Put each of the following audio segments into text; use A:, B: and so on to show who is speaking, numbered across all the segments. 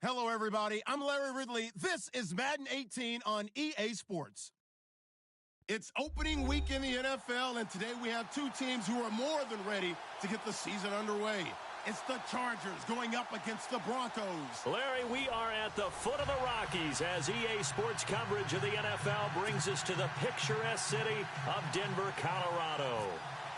A: Hello, everybody. I'm Larry Ridley. This is Madden 18 on EA Sports. It's opening week in the NFL, and today we have two teams who are more than ready to get the season underway. It's the Chargers going up against the Broncos.
B: Larry, we are at the foot of the Rockies as EA Sports coverage of the NFL brings us to the picturesque city of Denver, Colorado.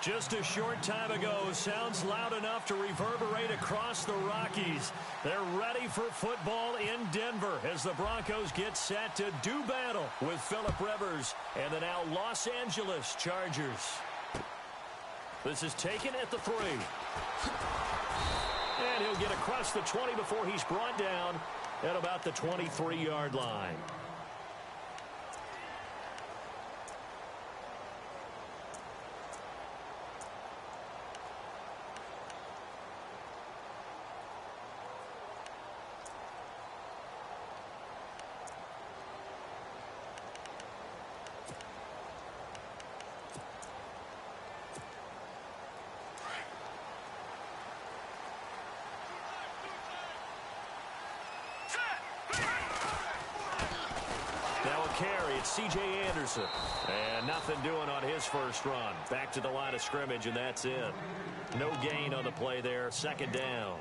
B: Just a short time ago, sounds loud enough to reverberate across the Rockies. They're ready for football in Denver as the Broncos get set to do battle with Phillip Rivers and the now Los Angeles Chargers. This is taken at the 3. And he'll get across the 20 before he's brought down at about the 23-yard line. It's C.J. Anderson. And nothing doing on his first run. Back to the line of scrimmage, and that's it. No gain on the play there. Second down.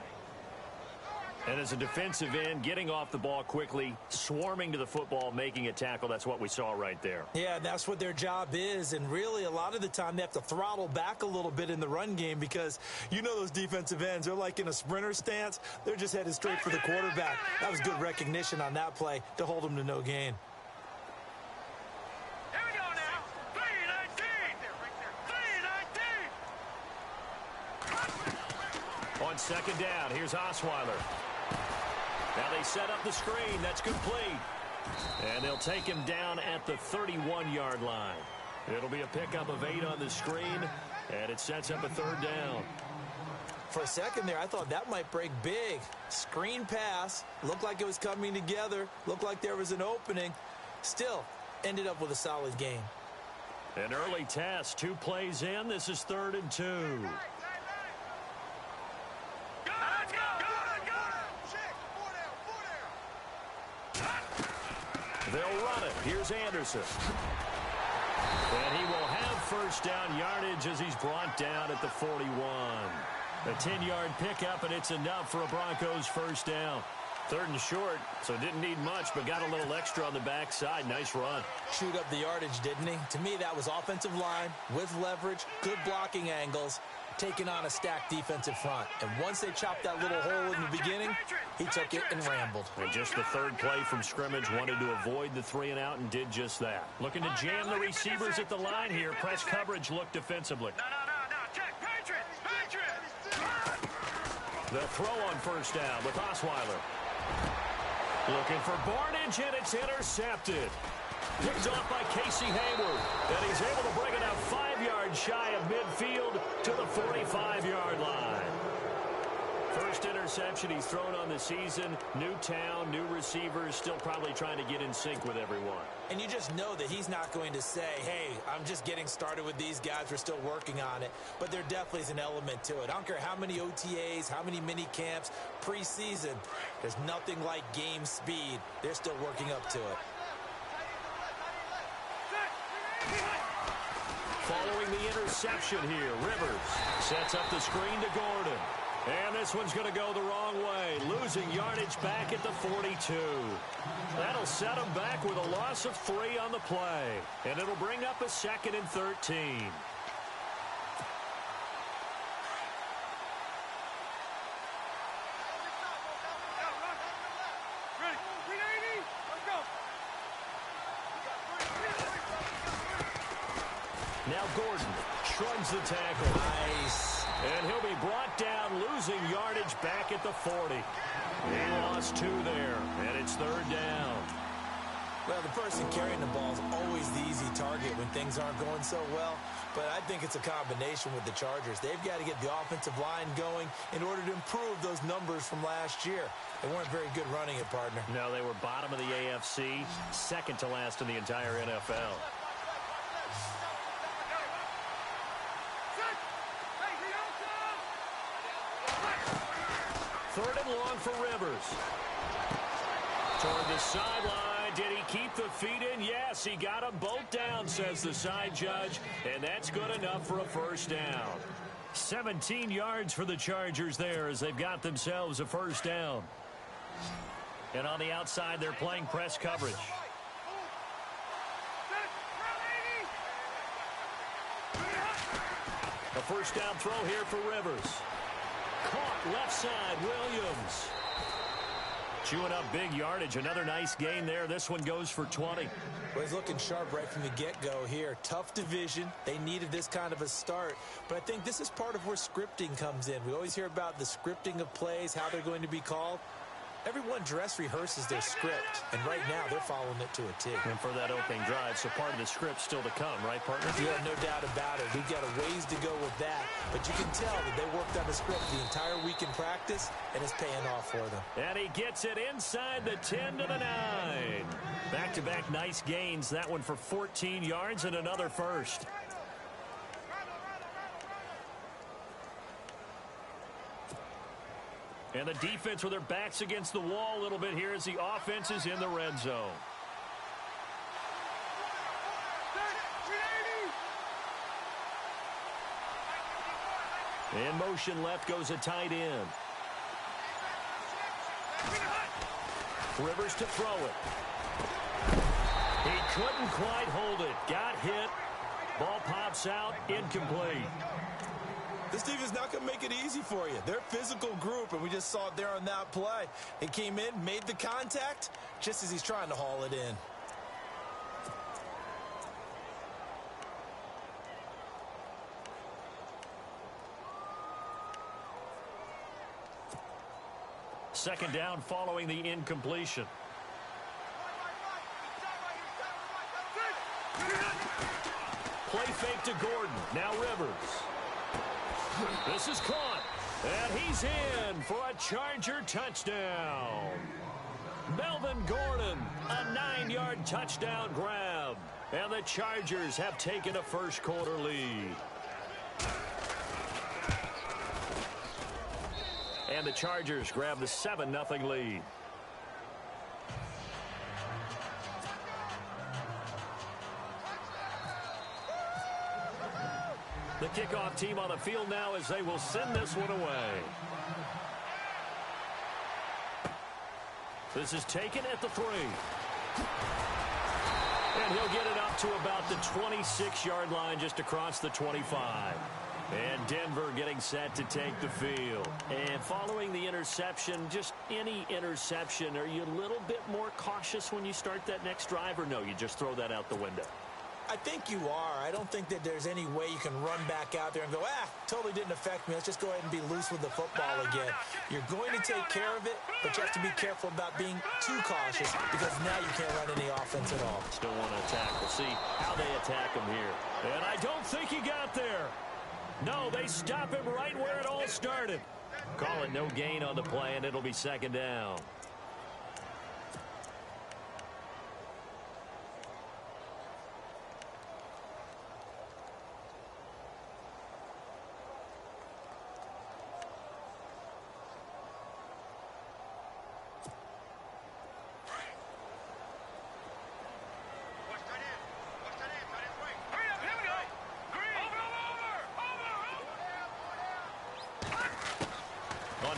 B: And as a defensive end, getting off the ball quickly, swarming to the football, making a tackle. That's what we saw right there.
C: Yeah, that's what their job is. And really, a lot of the time, they have to throttle back a little bit in the run game because you know those defensive ends, they're like in a sprinter stance. They're just headed straight for the quarterback. That was good recognition on that play to hold them to no gain.
B: On second down, here's Osweiler. Now they set up the screen. That's complete. And they'll take him down at the 31-yard line. It'll be a pickup of 8 on the screen, and it sets up a third down.
C: For a second there, I thought that might break big. Screen pass. Looked like it was coming together. Looked like there was an opening. Still, ended up with a solid gain.
B: An early test. 2 plays in. This is 3rd and 2. They'll run it. Here's Anderson. And he will have first down yardage as he's brought down at the 41. A 10-yard pickup, and it's enough for a Broncos first down. 3rd and short, so didn't need much, but got a little extra on the backside. Nice run.
C: Chewed up the yardage, didn't he? To me, that was offensive line with leverage, good blocking angles, taking on a stacked defensive front. And once they chopped that little hole in the beginning, he took it and rambled.
B: And just the 3rd play from scrimmage, wanted to avoid the 3 and out and did just that. Looking to jam the receivers at the line here. Press coverage look defensively.
D: No. Check. Patriots.
B: The throw on first down with Osweiler. Looking for Barnage, and it's intercepted. Picked off by Casey Hayward. And he's able to bring it out 5 yards shy of midfield to the 45-yard line. First interception he's thrown on the season. New town, new receivers, still probably trying to get in sync with everyone.
C: And you just know that he's not going to say, hey, I'm just getting started with these guys. We're still working on it. But there definitely is an element to it. I don't care how many OTAs, how many mini camps, preseason. There's nothing like game speed. They're still working up to it.
B: Following the interception here, Rivers sets up the screen to Gordon. And this one's going to go the wrong way, losing yardage back at the 42. That'll set him back with a loss of 3 on the play. And it'll bring up a 2nd and 13. Now Gordon shrugs the tackle.
C: Nice.
B: And he'll be brought down, losing yardage back at the 40. He lost 2 there, and it's 3rd down.
C: Well, the person carrying the ball is always the easy target when things aren't going so well. But I think it's a combination with the Chargers. They've got to get the offensive line going in order to improve those numbers from last year. They weren't very good running it, partner.
B: No, they were bottom of the AFC, second to last in the entire NFL. Third and long for Rivers. Toward the sideline. Did he keep the feet in? Yes, he got them both down, says the side judge. And that's good enough for a first down. 17 yards for the Chargers there as they've got themselves a first down. And on the outside, they're playing press coverage. A first down throw here for Rivers. Caught left side, Williams. Chewing up big yardage. Another nice gain there. This one goes for 20.
C: Well, he's looking sharp right from the get-go here. Tough division. They needed this kind of a start. But I think this is part of where scripting comes in. We always hear about the scripting of plays, how they're going to be called. Everyone dress rehearses their script, and right now they're following it to a T.
B: And for that opening drive, so part of the script still to come, right, partner?
C: Yeah, no doubt about it. We've got a ways to go with that, but you can tell that they worked on the script the entire week in practice, and it's paying off for them.
B: And he gets it inside the 10 to the 9. Back-to-back nice gains. That one for 14 yards and another first. And the defense with their backs against the wall a little bit here as the offense is in the red zone. In motion left goes a tight end. Rivers to throw it. He couldn't quite hold it. Got hit. Ball pops out. Incomplete.
C: This defense is not going to make it easy for you. They're a physical group, and we just saw it there on that play. He came in, made the contact, just as he's trying to haul it in.
B: Second down following the incompletion. Play fake to Gordon. Now Rivers. This is caught, and he's in for a Charger touchdown. Melvin Gordon, a 9-yard touchdown grab, and the Chargers have taken a first-quarter lead. And the Chargers grab the 7-0 lead. The kickoff team on the field now as they will send this one away. This is taken at the 3. And he'll get it up to about the 26-yard line just across the 25. And Denver getting set to take the field. And following the interception, just any interception, are you a little bit more cautious when you start that next drive, or no, you just throw that out the window?
C: I think you are. I don't think that there's any way you can run back out there and go, totally didn't affect me. Let's just go ahead and be loose with the football again. You're going to take care of it, but you have to be careful about being too cautious because now you can't run any offense at all.
B: Still want to attack. We'll see how they attack him here. And I don't think he got there. No, they stop him right where it all started. Call it no gain on the play, and it'll be second down.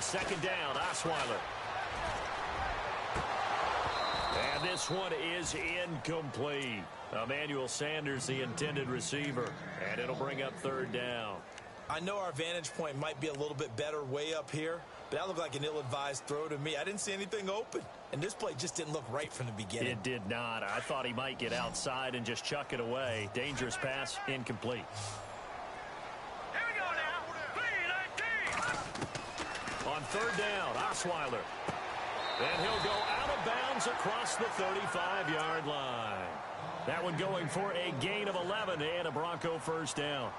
B: Second down, Osweiler. And this one is incomplete. Emmanuel Sanders, the intended receiver. And it'll bring up third down.
C: I know our vantage point might be a little bit better way up here, but that looked like an ill-advised throw to me. I didn't see anything open, and this play just didn't look right from the beginning.
B: It did not. I thought he might get outside and just chuck it away. Dangerous pass, incomplete. On third down, Osweiler. And he'll go out of bounds across the 35-yard line. That one going for a gain of 11 and a Bronco first down.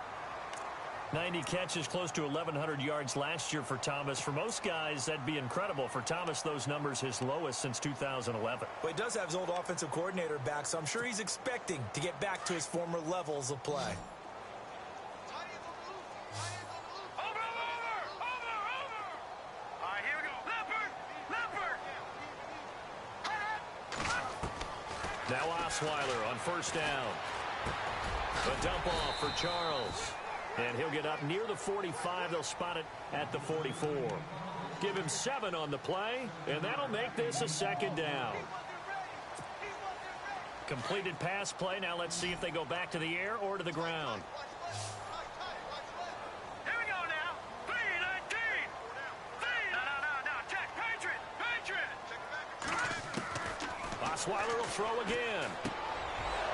B: 90 catches, close to 1,100 yards last year for Thomas. For most guys, that'd be incredible. For Thomas, those numbers his lowest since 2011.
C: Well, he does have his old offensive coordinator back, so I'm sure he's expecting to get back to his former levels of play.
B: Now Osweiler on first down. A dump off for Charles. And he'll get up near the 45. They'll spot it at the 44. Give him 7 on the play, and that'll make this a second down. Completed pass play. Now let's see if they go back to the air or to the ground.
D: Here we go now. 3-19. No. Check. Patriot.
B: Osweiler will throw again.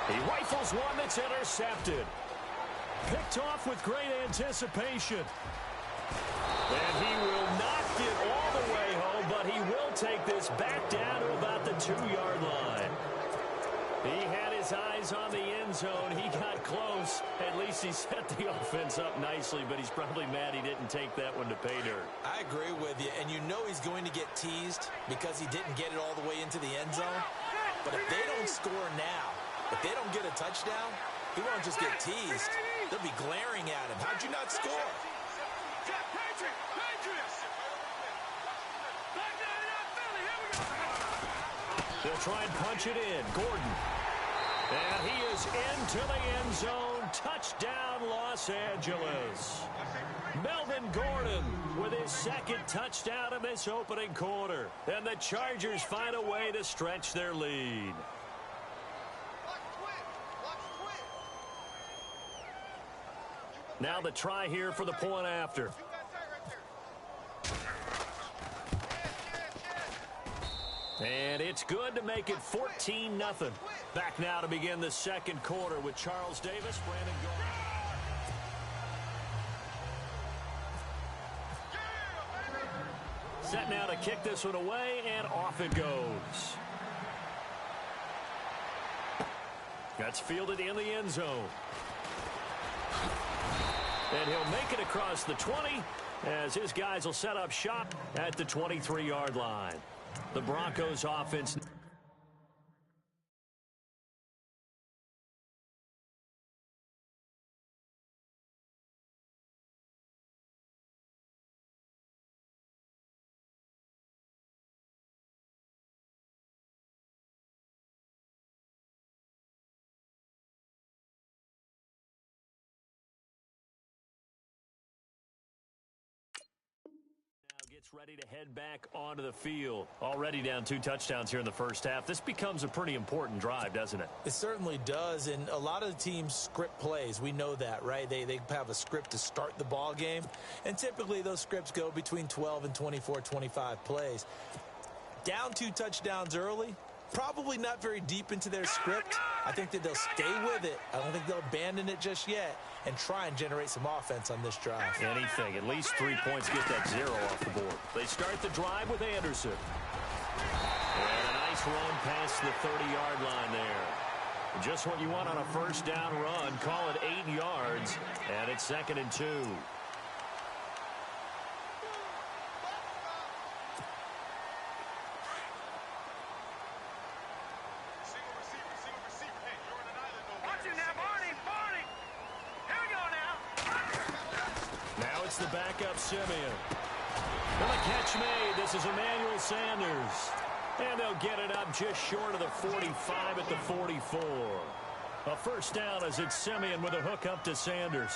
B: He rifles one that's intercepted. Picked off with great anticipation. And he will not get all the way home, but he will take this back down to about the 2-yard line. He had his eyes on the end zone. He got close. At least he set the offense up nicely, but he's probably mad he didn't take that one to pay dirt.
C: I agree with you, and you know he's going to get teased because he didn't get it all the way into the end zone. But if they don't score now, if they don't get a touchdown, he won't just get teased. They'll be glaring at him. How'd you not score?
B: They'll try and punch it in. Gordon. And he is into the end zone. Touchdown, Los Angeles. Melvin Gordon with his second touchdown in this opening quarter. And the Chargers find a way to stretch their lead. Now the try here for the point after. And it's good to make it 14-0. Back now to begin the second quarter with Charles Davis, Brandon Gordon. Set now to kick this one away, and off it goes. That's fielded in the end zone. And he'll make it across the 20 as his guys will set up shop at the 23-yard line. The Broncos offense. Gets ready to head back onto the field. Already down 2 touchdowns here in the first half. This becomes a pretty important drive, doesn't it?
C: It certainly does, and a lot of the teams script plays. We know that, right? They have a script to start the ball game, and typically those scripts go between 12 and 24, 25 plays. Down 2 touchdowns early, probably not very deep into their script. I think that they'll stay with it. I don't think they'll abandon it just yet and try and generate some offense on this drive.
B: Anything. At least 3 points, get that 0 off the board. They start the drive with Anderson. And a nice run past the 30-yard line there. Just what you want on a first down run. Call it 8 yards, and it's 2nd and 2. The backup Simeon. And the catch made. This is Emmanuel Sanders. And they'll get it up just short of the 45 at the 44. A first down as it's Simeon with a hook up to Sanders.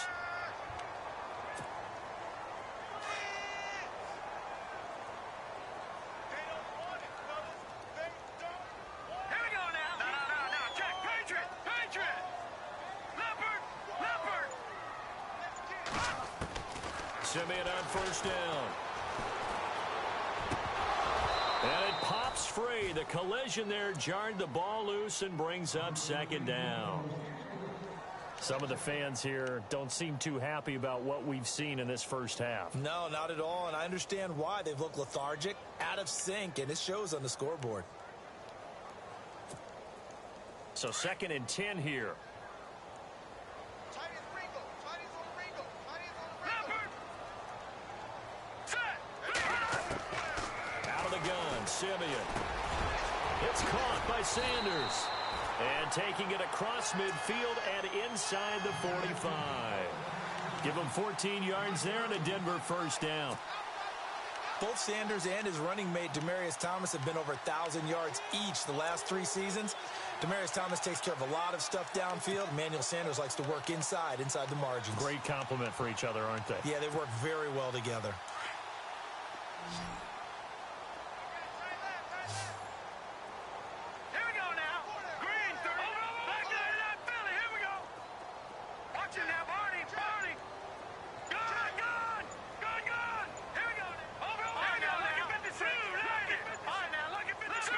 B: Simeon on first down. And it pops free. The collision there jarred the ball loose and brings up 2nd down. Some of the fans here don't seem too happy about what we've seen in this first half.
C: No, not at all, and I understand why. They've looked lethargic, out of sync, and it shows on the scoreboard.
B: So 2nd and 10 here. Simeon. It's caught by Sanders. And taking it across midfield and inside the 45. Give them 14 yards there and a Denver first down.
C: Both Sanders and his running mate, Demaryius Thomas, have been over 1,000 yards each the last 3 seasons. Demaryius Thomas takes care of a lot of stuff downfield. Emmanuel Sanders likes to work inside the margins.
B: Great compliment for each other, aren't they?
C: Yeah, they work very well together.
D: Here we go now. Green, 30. Back to that Philly. Here we go. Watch it now, Barney. Barney. Gone, gone. Gone, gone. Here we go. Over. All right, now, look at 56. All right, now, look at 56.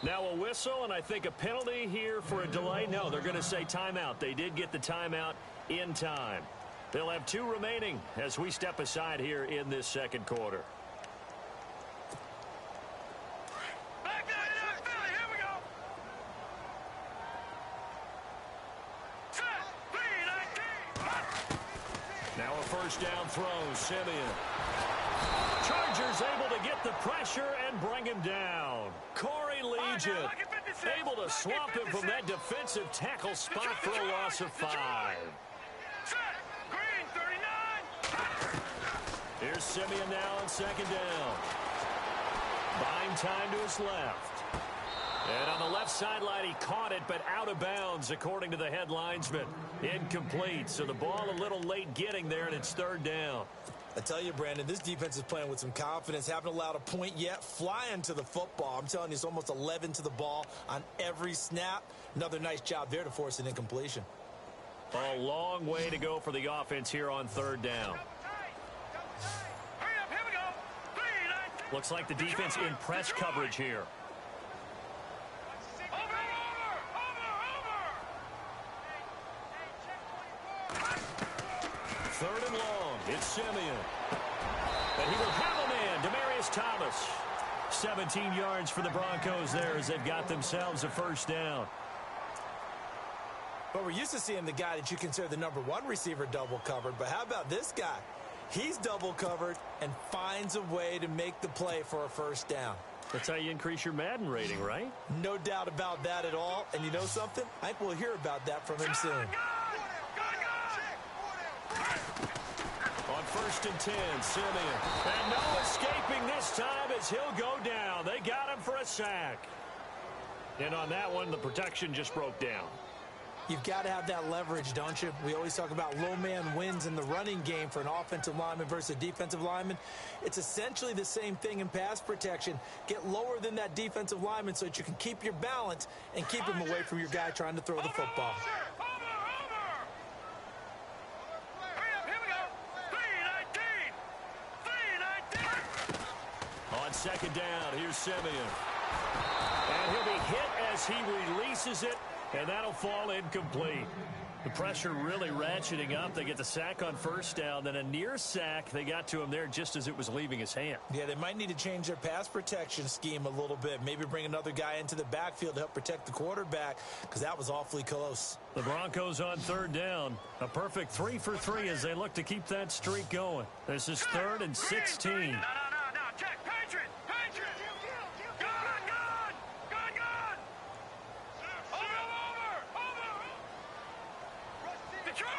B: Now a whistle, and I think a penalty here for a delay. No, they're going to say timeout. They did get the timeout in time. They'll have 2 remaining as we step aside here in this second quarter.
D: Back to that Philly. Here we go. Set. 3-19.
B: Now a first down throw, Simeon. Chargers able to get the pressure and bring him down. Corey Legion able to swamp him from that defensive tackle spot for a loss of 5.
D: Set. Green, 39.
B: Here's Simeon now on second down. Buying time to his left. And on the left sideline, he caught it, but out of bounds, according to the head linesman. Incomplete, so the ball a little late getting there, and it's third down.
C: I tell you, Brandon, this defense is playing with some confidence. Haven't allowed a point yet. Flying to the football. I'm telling you, it's almost 11 to the ball on every snap. Another nice job there to force an incompletion.
B: A long way to go for the offense here on third down.
D: Hurry up, here we go. 3-19.
B: Looks like the defense in press coverage here. Third and long. It's Simeon. And he will have a man, Demaryius Thomas. 17 yards for the Broncos there as they've got themselves a first down.
C: But we're used to seeing the guy that you consider the #1 receiver double covered. But how about this guy? He's double covered and finds a way to make the play for a first down.
B: That's how you increase your Madden rating, right?
C: No doubt about that at all. And you know something? I think we'll hear about that from him soon.
B: On first and 10, Simeon. And no escaping this time as he'll go down. They got him for a sack. And on that one, the protection just broke down.
C: You've got to have that leverage, don't you? We always talk about low man wins in the running game for an offensive lineman versus a defensive lineman. It's essentially the same thing in pass protection. Get lower than that defensive lineman so that you can keep your balance and keep him away from your guy trying to throw the football.
B: On second down, here's Simeon. And he'll be hit as he releases it, and that'll fall incomplete. The pressure really ratcheting up. They get the sack on first down, then a near sack. They got to him there just as it was leaving his hand.
C: Yeah, they might need to change their pass protection scheme a little bit. Maybe bring another guy into the backfield to help protect the quarterback, because that was awfully close.
B: The Broncos on third down. A perfect 3 for 3 as they look to keep that streak going. This is 3rd and 16.
D: No, check. Patriot. Gone. Over. Detroit.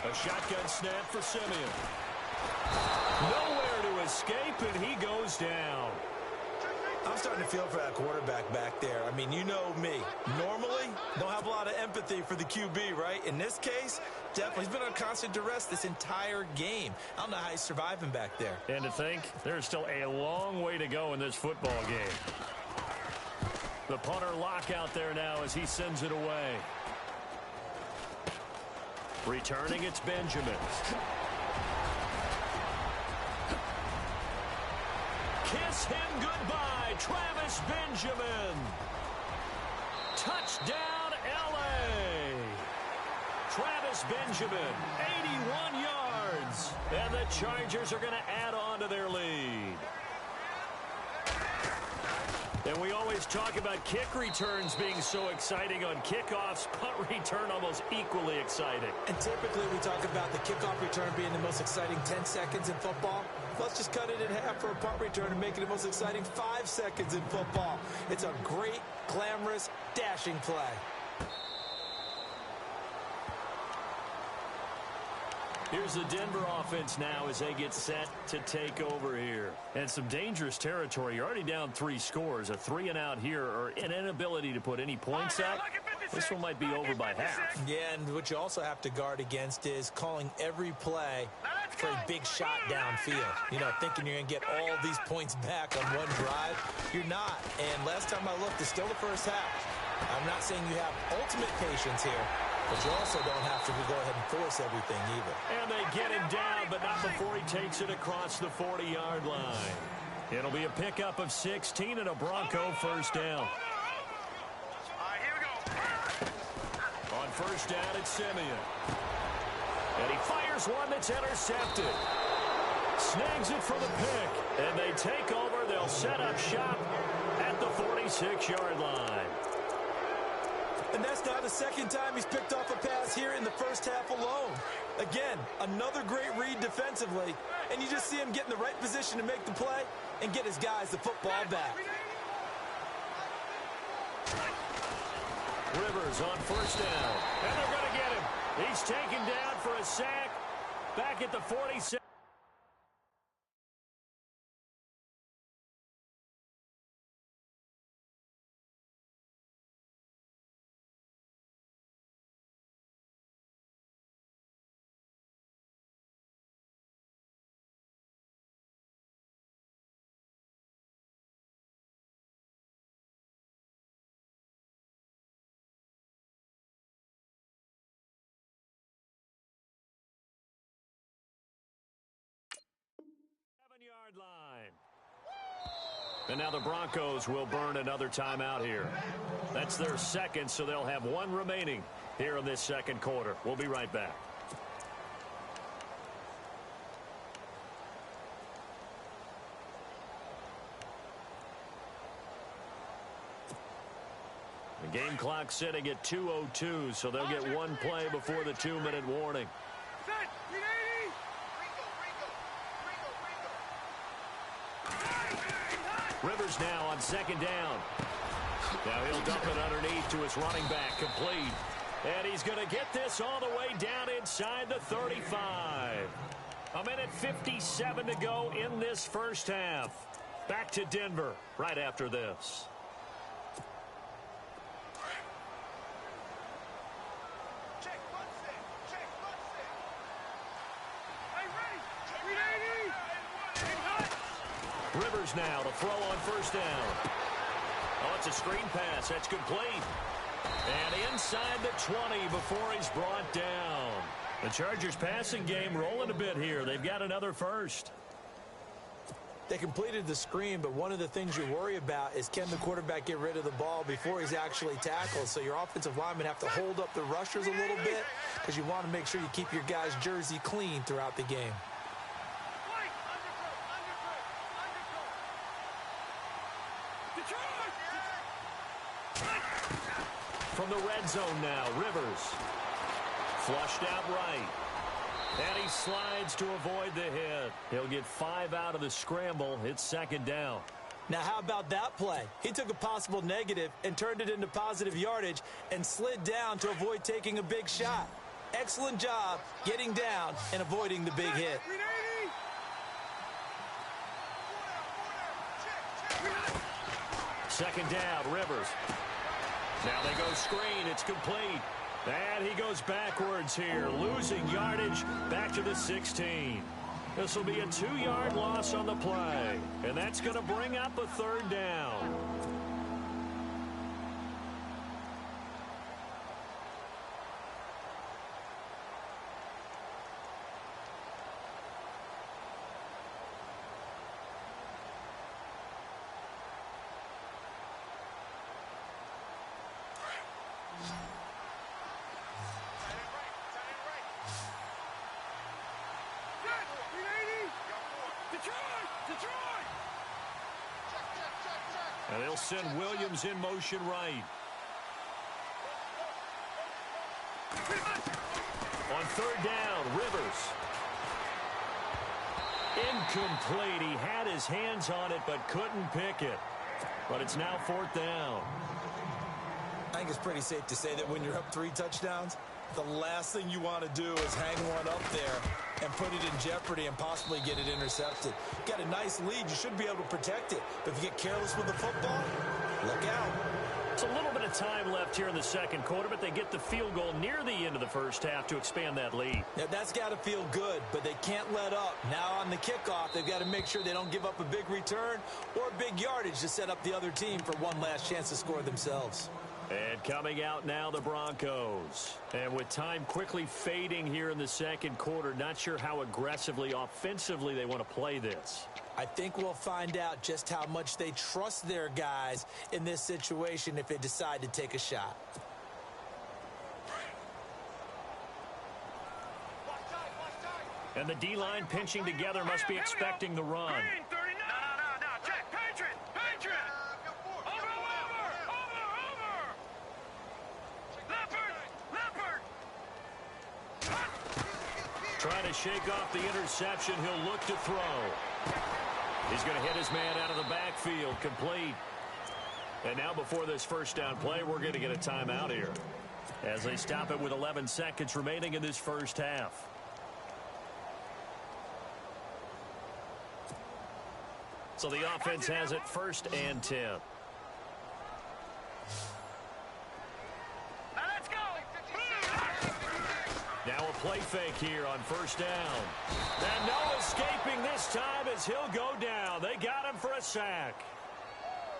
B: A shotgun snap for Simeon. Nowhere to escape, and he goes down.
C: I'm starting to feel for that quarterback back there. I mean, you know me. Normally, don't have a lot of empathy for the QB, right? In this case, definitely. He's been on constant duress this entire game. I don't know how he's surviving back there.
B: And to think, there's still a long way to go in this football game. The punter lock out there now as he sends it away. Returning, it's Benjamin. Kiss him goodbye, Travis Benjamin. Touchdown, L.A. Travis Benjamin, 81 yards. And the Chargers are going to add on to their lead. And we always talk about kick returns being so exciting on kickoffs. Punt return almost equally exciting.
C: And typically we talk about the kickoff return being the most exciting 10 seconds in football. Let's just cut it in half for a punt return and make it the most exciting 5 seconds in football. It's a great, glamorous, dashing play.
B: Here's the Denver offense now as they get set to take over here. And some dangerous territory. You're already down 3 scores. A 3-and-out here or an inability to put any points up. This one might be over by half.
C: Yeah, and what you also have to guard against is calling every play for a big shot downfield. You know, thinking you're going to get all these points back on one drive. You're not. And last time I looked, it's still the first half. I'm not saying you have ultimate patience here, but you also don't have to go ahead and force everything either.
B: And they get him down, but not before he takes it across the 40-yard line. It'll be a pickup of 16 and a Bronco first down. On first down, it's Simeon. And he fires one that's intercepted. Snags it for the pick. And they take over. They'll set up shop at the 46-yard line.
C: And that's now the second time he's picked off a pass here in the first half alone. Again, another great read defensively, and you just see him get in the right position to make the play and get his guys the football back.
B: Rivers on first down, and they're going to get him. He's taken down for a sack back at the 46. Yard line. And now the Broncos will burn another timeout here. That's their second, so they'll have one remaining here in this second quarter. We'll be right back. The game clock sitting at 2:02, so they'll get one play before the 2-minute warning. Rivers now on second down. Now he'll dump it underneath to his running back, complete. And he's going to get this all the way down inside the 35. A minute 57 to go in this first half. Back to Denver right after this. Rivers now to throw on first down. Oh, it's a screen pass. That's complete. And inside the 20 before he's brought down. The Chargers passing game rolling a bit here. They've got another first.
C: They completed the screen, but one of the things you worry about is can the quarterback get rid of the ball before he's actually tackled. So your offensive linemen have to hold up the rushers a little bit because you want to make sure you keep your guys' jersey clean throughout the game.
B: From the red zone now, Rivers. Flushed out right. And he slides to avoid the hit. He'll get 5 out of the scramble. It's second down.
C: Now, how about that play? He took a possible negative and turned it into positive yardage and slid down to avoid taking a big shot. Excellent job getting down and avoiding the big hit.
B: Second down, Rivers. Now they go screen. It's complete. And he goes backwards here, losing yardage back to the 16. This will be a 2-yard loss on the play. And that's going to bring up a third down. And they'll send Williams in motion right. On third down, Rivers. Incomplete. He had his hands on it but couldn't pick it. But it's now fourth down.
C: I think it's pretty safe to say that when you're up 3 touchdowns, The last thing you want to do is hang one up there and put it in jeopardy and possibly get it intercepted. You got a nice lead. You should be able to protect it. But if you get careless with the football, look out.
B: It's a little bit of time left here in the second quarter, but they get the field goal near the end of the first half to expand that lead.
C: Now, that's got to feel good, but they can't let up. Now on the kickoff, they've got to make sure they don't give up a big return or big yardage to set up the other team for one last chance to score themselves.
B: And coming out now, the Broncos. And with time quickly fading here in the second quarter, not sure how aggressively, offensively they want to play this.
C: I think we'll find out just how much they trust their guys in this situation if they decide to take a shot.
B: And the D-line pinching together must be expecting the run.
D: Green, 39. No. Check. Patriot. Over. Leopard.
B: Trying to shake off the interception. He'll look to throw. He's going to hit his man out of the backfield. Complete. And now before this first down play, we're going to get a timeout here as they stop it with 11 seconds remaining in this first half. So the offense has it 1st and 10.
D: Now let's go.
B: Now a play fake here on 1st down. And no escaping this time as he'll go down. They got him for a sack.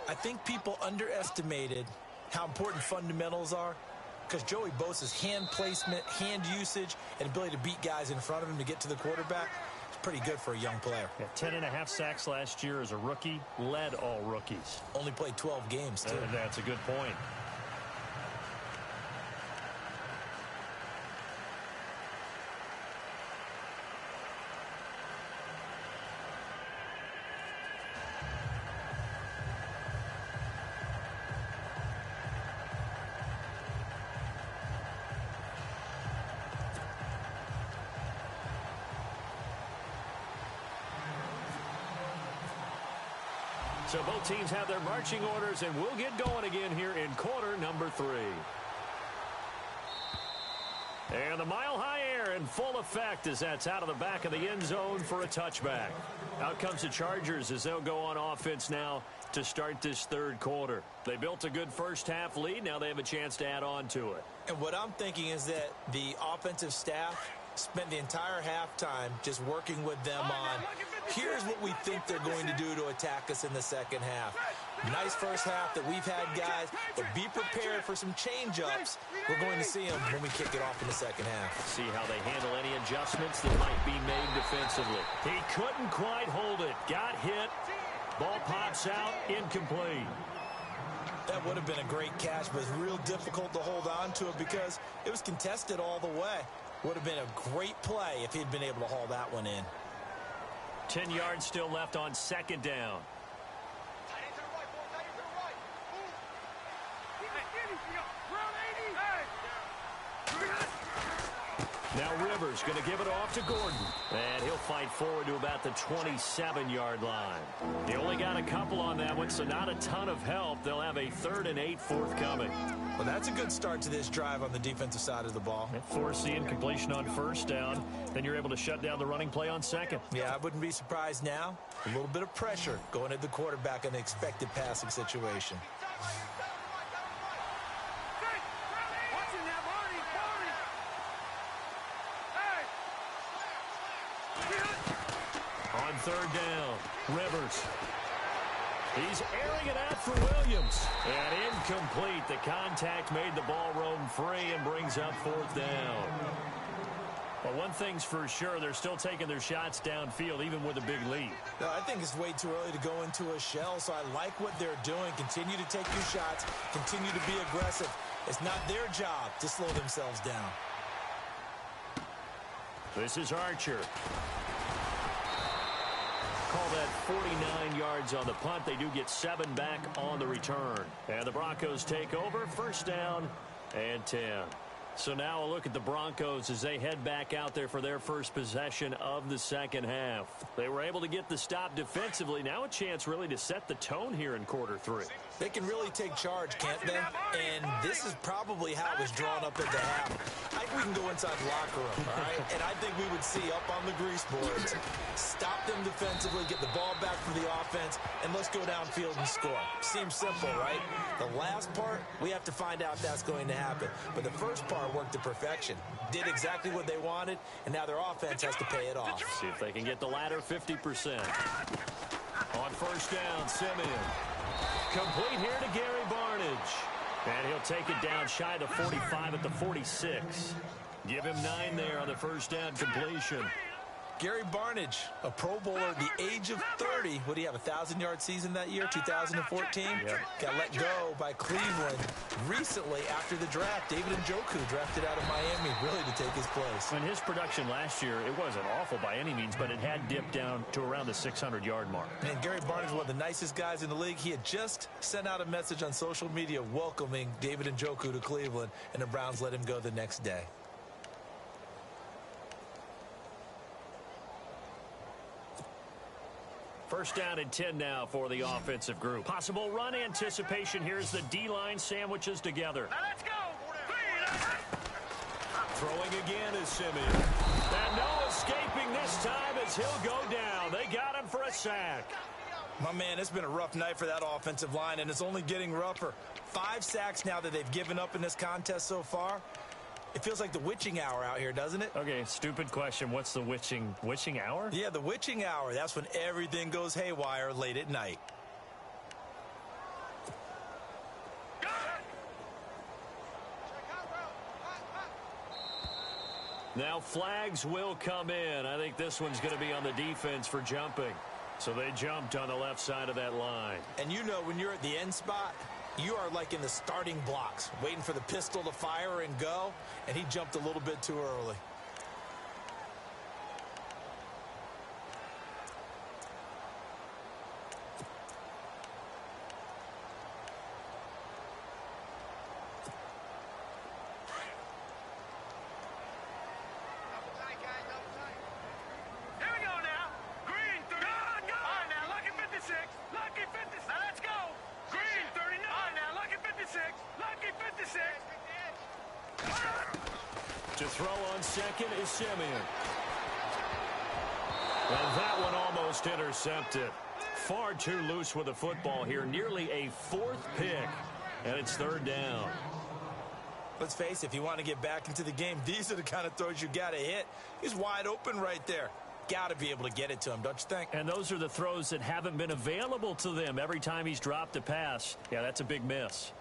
C: I think people underestimated how important fundamentals are because Joey Bosa's hand placement, hand usage, and ability to beat guys in front of him to get to the quarterback is pretty good for a young player.
B: Yeah, 10.5 sacks last year as a rookie, led all rookies.
C: Only played 12 games, too.
B: That's a good point. So both teams have their marching orders, and we'll get going again here in quarter number 3. And the mile-high air in full effect as that's out of the back of the end zone for a touchback. Out comes the Chargers as they'll go on offense now to start this third quarter. They built a good first half lead. Now they have a chance to add on to it.
C: And what I'm thinking is that the offensive staff spent the entire halftime just working with them on here's what we think they're going to do to attack us in the second half. Nice first half that we've had, guys, but be prepared for some change-ups. We're going to see them when we kick it off in the second half.
B: See how they handle any adjustments that might be made defensively. He couldn't quite hold it. Got hit. Ball pops out. Incomplete.
C: That would have been a great catch, but it's real difficult to hold on to it because it was contested all the way. Would have been a great play if he'd been able to haul that one in.
B: 10 yards still left on 2nd down. Now Rivers going to give it off to Gordon. And he'll fight forward to about the 27-yard line. He only got a couple on that one, so not a ton of help. They'll have a 3rd and 8 forthcoming.
C: Well, that's a good start to this drive on the defensive side of the ball.
B: Force the incompletion on 1st down. Then you're able to shut down the running play on 2nd.
C: Yeah, I wouldn't be surprised now. A little bit of pressure going at the quarterback in an expected passing situation.
B: On 3rd down, Rivers. He's airing it out for Williams. And incomplete. The contact made the ball roam free and brings up 4th down. Well, one thing's for sure, they're still taking their shots downfield, even with a big lead.
C: No, I think it's way too early to go into a shell, so I like what they're doing. Continue to take your shots. Continue to be aggressive. It's not their job to slow themselves down.
B: This is Archer. Call that 49 yards on the punt. They do get 7 back on the return. And the Broncos take over. 1st down and 10. So now a look at the Broncos as they head back out there for their first possession of the second half. They were able to get the stop defensively. Now a chance really to set the tone here in quarter 3.
C: They can really take charge, can't they? And this is probably how it was drawn up at the half. I think we can go inside the locker room, all right? And I think we would see up on the grease boards, stop them defensively, get the ball back for the offense, and let's go downfield and score. Seems simple, right? The last part, we have to find out if that's going to happen. But the first part worked to perfection. Did exactly what they wanted, and now their offense has to pay it off.
B: See if they can get the latter 50%. On first down, Simeon. Complete here to Gary Barnidge. And he'll take it down shy of the 45 at the 46. Give him 9 there on the first down completion.
C: Gary Barnidge, a Pro Bowler at the age of 30. Would he have a 1,000-yard season that year, 2014?
B: Yep.
C: Got let go by Cleveland recently after the draft. David Njoku drafted out of Miami really to take his place.
B: And his production last year, it wasn't awful by any means, but it had dipped down to around the 600-yard mark.
C: And Gary Barnidge, one of the nicest guys in the league. He had just sent out a message on social media welcoming David Njoku to Cleveland, and the Browns let him go the next day.
B: First down and 10 now for the offensive group. Possible run anticipation. Here's the D-line sandwiches together.
D: Now let's go.
B: Throwing again is Simeon. And no escaping this time as he'll go down. They got him for a sack.
C: My man, it's been a rough night for that offensive line, and it's only getting rougher. 5 sacks now that they've given up in this contest so far. It feels like the witching hour out here, doesn't it?
B: Okay, stupid question. What's the witching hour?
C: Yeah, the witching hour. That's when everything goes haywire late at night.
B: Now flags will come in. I think this one's going to be on the defense for jumping. So they jumped on the left side of that line.
C: And you know when you're at the end spot, you are like in the starting blocks, waiting for the pistol to fire and go, and he jumped a little bit too early.
D: Here we go now. Green 30. All right, now, lucky 56. Lucky 56. Now let's go. Green 39. All right, now, lucky 56. Lucky 56.
B: To throw on second is Simeon. And that one almost intercepted. Far too loose with the football here. Nearly a 4th pick. And it's 3rd down.
C: Let's face it, if you want to get back into the game, these are the kind of throws you got to hit. He's wide open right there. Got to be able to get it to him, don't you think?
B: And those are the throws that haven't been available to them every time he's dropped a pass. Yeah, that's a big miss.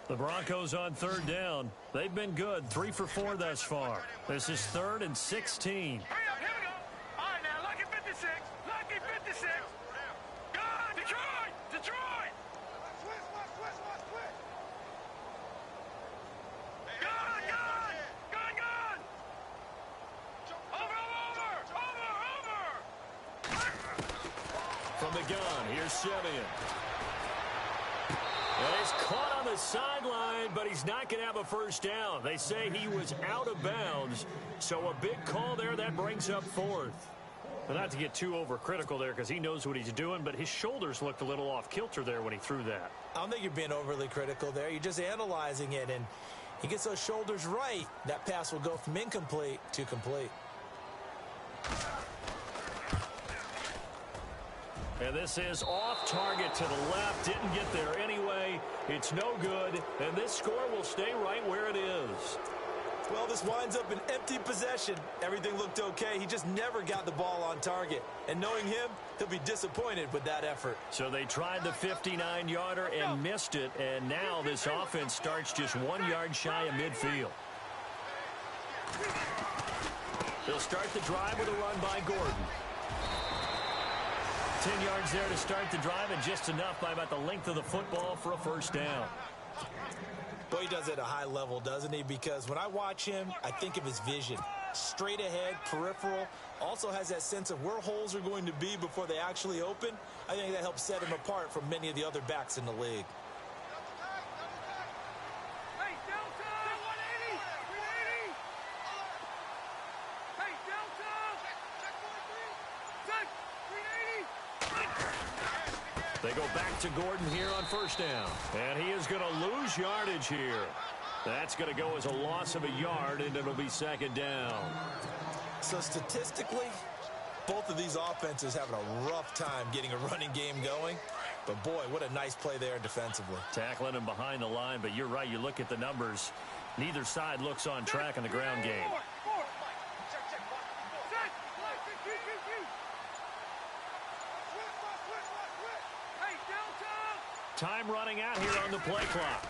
B: The Broncos on 3rd down. They've been good, 3 for 4 thus far. This is 3rd and 16.
D: Hurry up, here we go. All right, now, lucky 56. Lucky 56. Go, Detroit! Detroit! Gone, gone! Gone, gone! Over!
B: From the gun, here's Simeon. And he's caught on the sideline, but he's not going to have a first down. They say he was out of bounds, so a big call there. That brings up 4th. But not to get too overcritical there because he knows what he's doing, but his shoulders looked a little off kilter there when he threw that.
C: I don't think you're being overly critical there. You're just analyzing it, and he gets those shoulders right. That pass will go from incomplete to complete.
B: And this is off target to the left. Didn't get there anyway. It's no good. And this score will stay right where it is.
C: Well, this winds up an empty possession. Everything looked okay. He just never got the ball on target. And knowing him, he'll be disappointed with that effort.
B: So they tried the 59-yarder and missed it. And now this offense starts just 1 yard shy of midfield. They'll start the drive with a run by Gordon. 10 yards there to start the drive, and just enough by about the length of the football for a first down.
C: Boy, he does it at a high level, doesn't he? Because when I watch him, I think of his vision. Straight ahead, peripheral. Also has that sense of where holes are going to be before they actually open. I think that helps set him apart from many of the other backs in the league.
B: They go back to Gordon here on first down. And he is going to lose yardage here. That's going to go as a loss of a yard, and it'll be second down.
C: So statistically, both of these offenses having a rough time getting a running game going. But, boy, what a nice play there defensively.
B: Tackling him behind the line, but you're right. You look at the numbers. Neither side looks on track in the ground game. Time running out here on the play clock.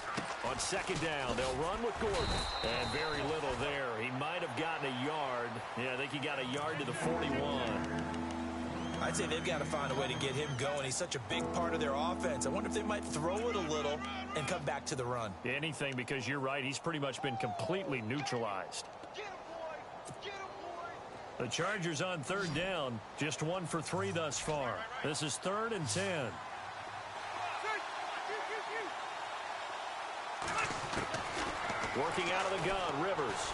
B: On second down, they'll run with Gordon. And very little there. He might have gotten a yard. Yeah, I think he got a yard to the 41.
C: I'd say they've got to find a way to get him going. He's such a big part of their offense. I wonder if they might throw it a little and come back to the run.
B: Anything, because you're right. He's pretty much been completely neutralized. The Chargers on third down. Just 1 for 3 thus far. This is 3rd and 10. Working out of the gun, Rivers.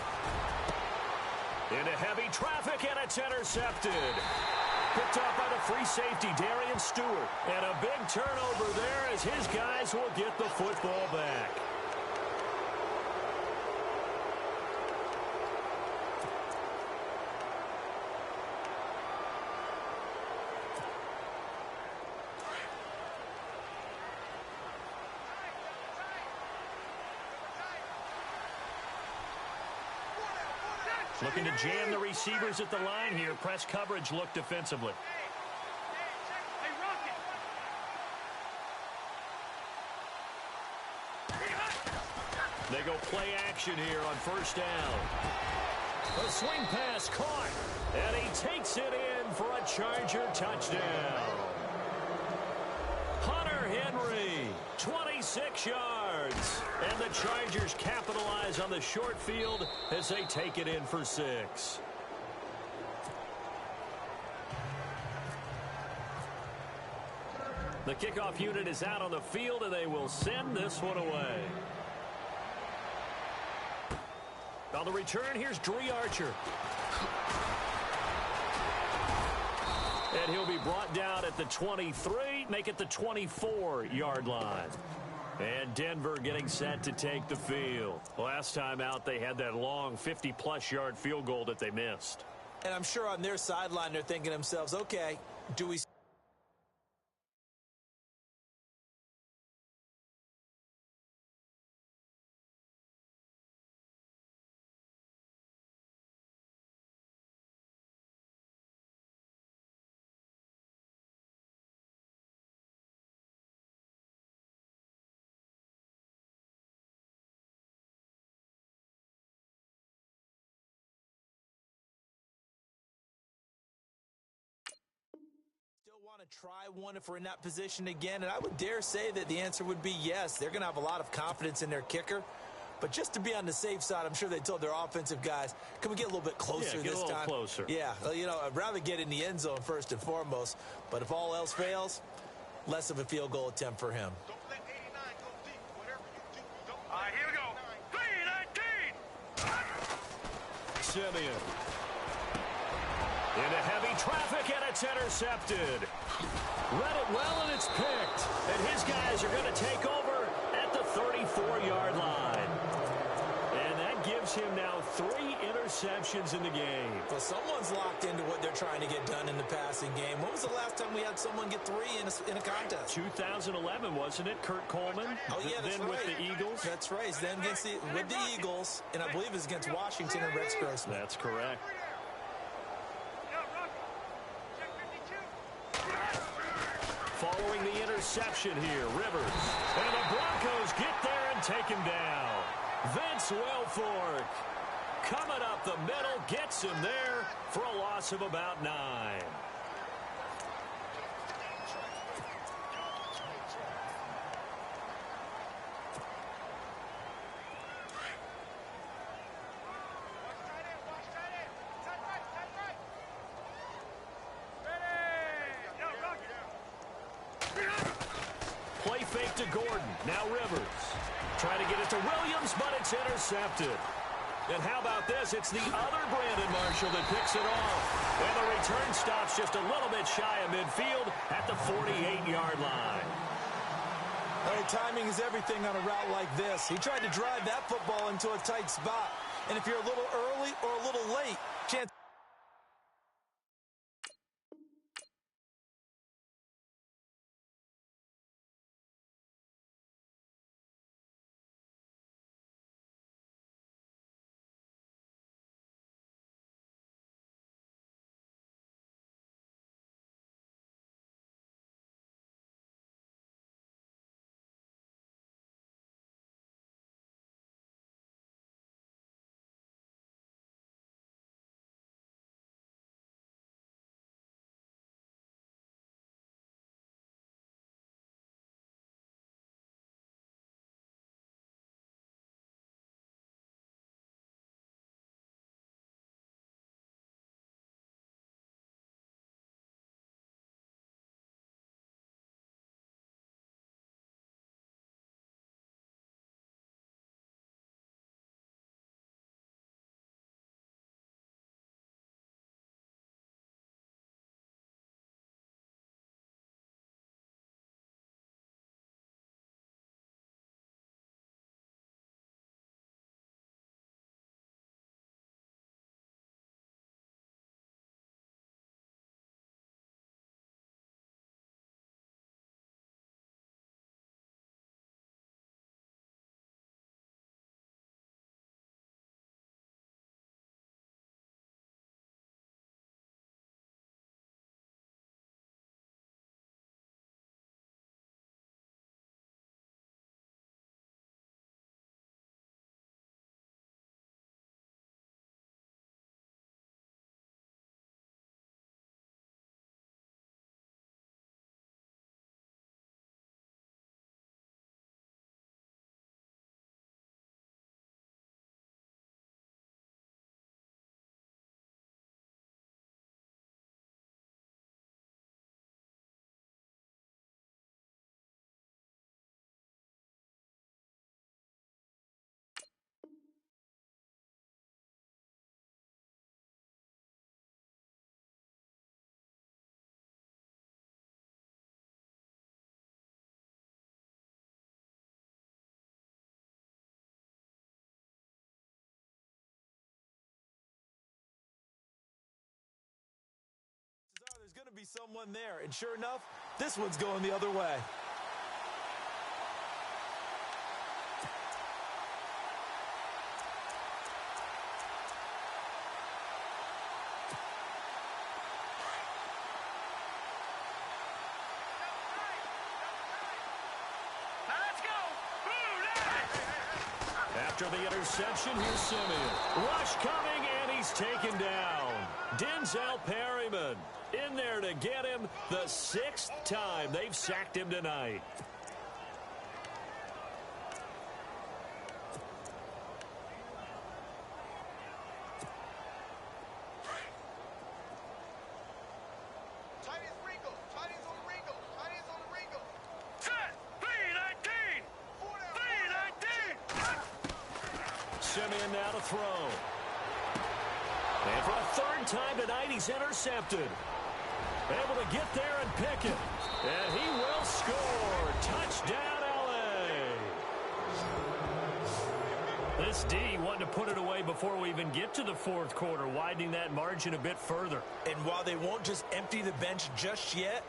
B: Into heavy traffic, and it's intercepted. Picked up by the free safety, Darian Stewart. And a big turnover there as his guys will get the football back. Looking to jam the receivers at the line here. Press coverage look defensively. They go play action here on first down. A swing pass caught. And he takes it in for a Charger touchdown. Hunter Henry, 26 yards. And the Chargers capitalize on the short field as they take it in for 6. The kickoff unit is out on the field, and they will send this one away. On the return, here's Dree Archer. And he'll be brought down at the 23, make it the 24-yard line. And Denver getting set to take the field. Last time out, they had that long 50-plus yard field goal that they missed.
C: And I'm sure on their sideline, they're thinking to themselves, okay, do we... want to try one if we're in that position again? And I would dare say that the answer would be yes. They're going to have a lot of confidence in their kicker. But just to be on the safe side, I'm sure they told their offensive guys, can we get a little bit closer this time?
B: Yeah, get a little closer.
C: Yeah, you know, I'd rather get in the end zone first and foremost. But if all else fails, less of a field goal attempt for him.
D: Don't let 89 go deep. Whatever you do, don't. All right, here we go. 3-19.
B: Simeon. Into heavy traffic, and it's intercepted. Read it well, and it's picked. And his guys are going to take over at the 34-yard line. And that gives him now 3 interceptions in the game.
C: Well, someone's locked into what they're trying to get done in the passing game. When was the last time we had someone get 3 in a contest?
B: 2011, wasn't it? Kurt Coleman.
C: Oh, yeah, that's
B: then
C: right.
B: with the Eagles.
C: That's right. Then with the Eagles, and I believe it was against Washington and Rex Grossman.
B: That's correct. Following the interception here, Rivers. And the Broncos get there and take him down. Vince Wilfork coming up the middle, gets him there for a loss of about 9. Play fake to Gordon. Now Rivers. Trying to get it to Williams, but it's intercepted. And how about this? It's the other Brandon Marshall that picks it off. And the return stops just a little bit shy of midfield at the 48-yard line.
C: Hey, timing is everything on a route like this. He tried to drive that football into a tight spot. And if you're a little early or a little late, chance. There's going to be someone there, and sure enough, this one's going the other way.
D: Now let's go.
B: After the interception, here's Simeon. Rush coming, and he's taken down. Denzel Perryman in there to get him the 6th time they've sacked him tonight. Simeon now to throw. And for a 3rd time tonight, he's intercepted. Able to get there and pick it. And he will score. Touchdown, L.A. This D wanted to put it away before we even get to the 4th quarter, widening that margin a bit further.
C: And while they won't just empty the bench just yet,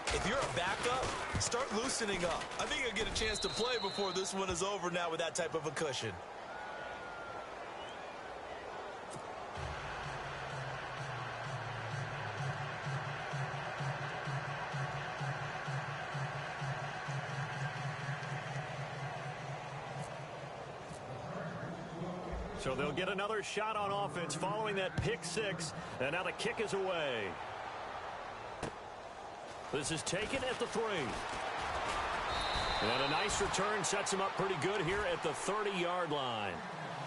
C: if you're a backup, start loosening up. I think you'll get a chance to play before this one is over now with that type of a cushion.
B: So they'll get another shot on offense following that pick 6. And now the kick is away. This is taken at the 3. And a nice return sets him up pretty good here at the 30-yard line.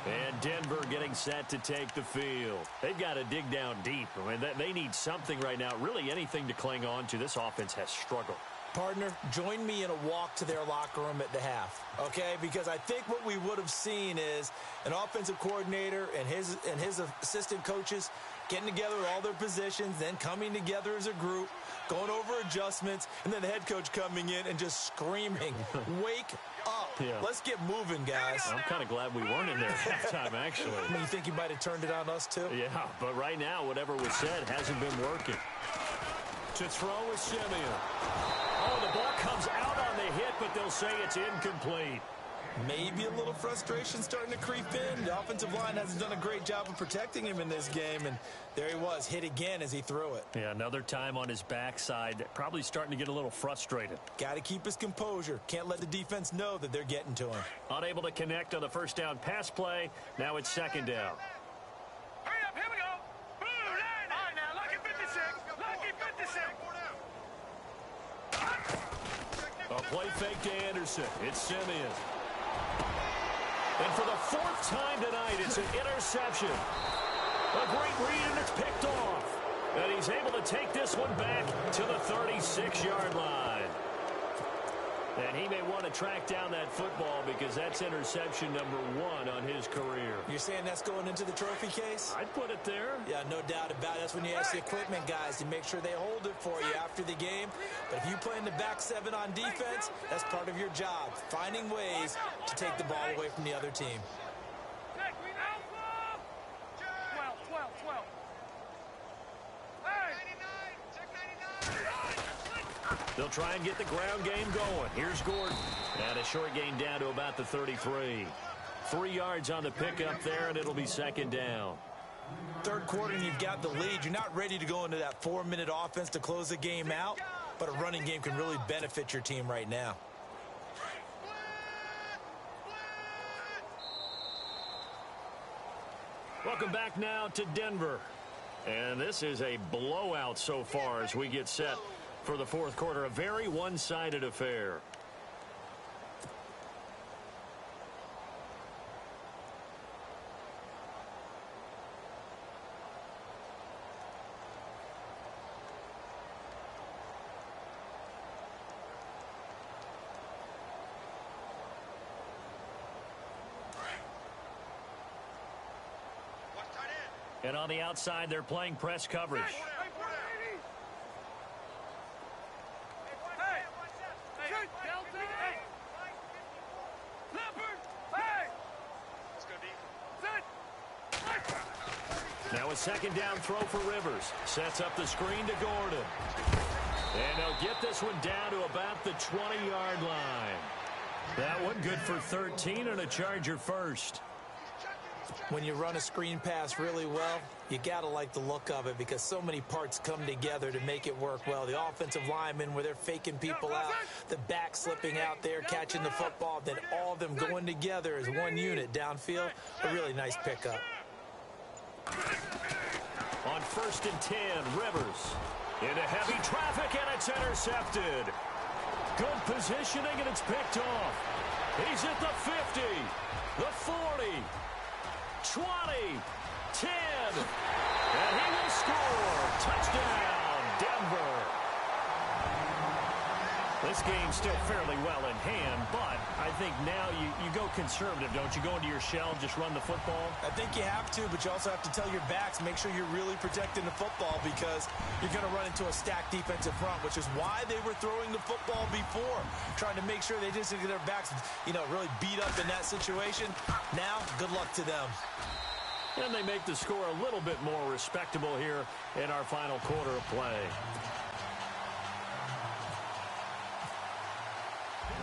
B: And Denver getting set to take the field. They've got to dig down deep. I mean, they need something right now, really anything to cling on to. This offense has struggled.
C: Partner, join me in a walk to their locker room at the half, okay? Because I think what we would have seen is an offensive coordinator and his assistant coaches getting together with all their positions, then coming together as a group, going over adjustments, and then the head coach coming in and just screaming, wake up. Yeah. Let's get moving, guys.
B: I'm kind of glad we weren't in there at halftime, actually.
C: I mean, you think you might have turned it on us, too?
B: Yeah, but right now, whatever was said hasn't been working. To throw is Simeon. Oh, the ball comes out on the hit, but they'll say it's incomplete.
C: Maybe a little frustration starting to creep in. The offensive line hasn't done a great job of protecting him in this game, and there he was, hit again as he threw it.
B: Yeah, another time on his backside, probably starting to get a little frustrated.
C: Got to keep his composure. Can't let the defense know that they're getting to him.
B: Unable to connect on the first down pass play. Now it's second down.
D: Hurry up, here we go. Blue, line. All right, now, lucky 56. Lucky 56.
B: A play fake to Anderson. It's Simeon. And for the fourth time tonight, it's an interception. A great read, and it's picked off. And he's able to take this one back to the 36-yard line. And he may want to track down that football because that's interception number 1 on his career.
C: You're saying that's going into the trophy case?
B: I'd put it there.
C: Yeah, no doubt about it. That's when you ask the equipment guys to make sure they hold it for you after the game. But if you play in the back 7 on defense, that's part of your job, finding ways to take the ball away from the other team.
D: 12.
B: They'll try and get the ground game going. Here's Gordon. And a short gain down to about the 33. 3 yards on the pickup there, and it'll be second down.
C: Third quarter, and you've got the lead. You're not ready to go into that 4-minute offense to close the game out, but a running game can really benefit your team right now.
B: Welcome back now to Denver. And this is a blowout so far as we get set for the fourth quarter. A very one-sided affair. And on the outside, they're playing press coverage. Now a second down throw for Rivers. Sets up the screen to Gordon. And they'll get this one down to about the 20-yard line. That one good for 13 and a Charger first.
C: When you run a screen pass really well, you got to like the look of it because so many parts come together to make it work well. The offensive linemen where they're faking people out, the back slipping out there, catching the football, then all of them going together as one unit downfield. A really nice pickup.
B: On 1st and 10, Rivers into heavy traffic, and it's intercepted. Good positioning, and it's picked off. He's at the 50, the 40, 20, 10, and he will score. Touchdown, Denver. This game's still fairly well in hand, but I think now you go conservative, don't you? Go into your shell, just run the football?
C: I think you have to, but you also have to tell your backs, make sure you're really protecting the football because you're going to run into a stacked defensive front, which is why they were throwing the football before, trying to make sure they didn't get their backs, really beat up in that situation. Now, good luck to them.
B: And they make the score a little bit more respectable here in our final quarter of play.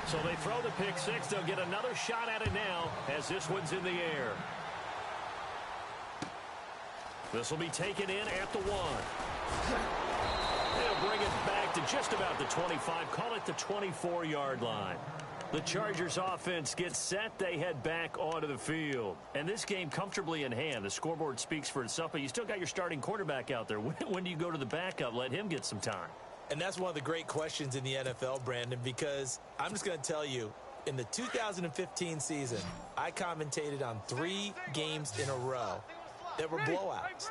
B: So they throw the pick six. They'll get another shot at it now as this one's in the air. This will be taken in at the 1. They'll bring it back to just about the 25. Call it the 24-yard line. The Chargers offense gets set. They head back onto the field. And this game comfortably in hand. The scoreboard speaks for itself, but you still got your starting quarterback out there. When do you go to the backup? Let him get some time.
C: And that's one of the great questions in the NFL, Brandon, because I'm just going to tell you, in the 2015 season, I commentated on 3 games in a row that were blowouts.